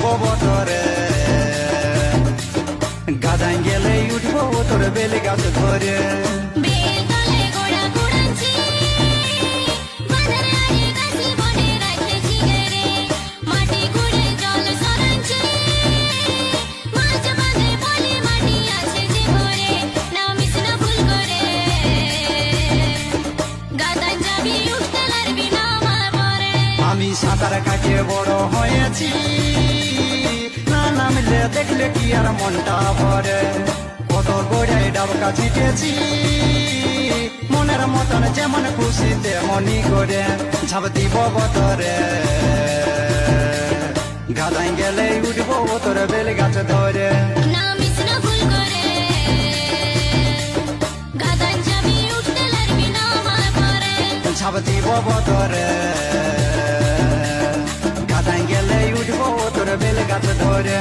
দিব বতরে গাদাই গেলে উঠবো তোর বেলে গাছ ধরে আমি সাঁতার কাটিয়ে বড় হয়েছি না নামলে দেখলে কি আর মনটা ভরে কত গোড়ায় ডাবকা ছিটেছি মনের মতন যেমন খুশি তেমনই করে ঝাঁপ দিব বতরে গাদাই গেলে উঠবো তোর বেল গাছ ধরে ঝাঁপ দিব বতরে গাদাই গেলে উঠবো তোর বেল গাছ ধরে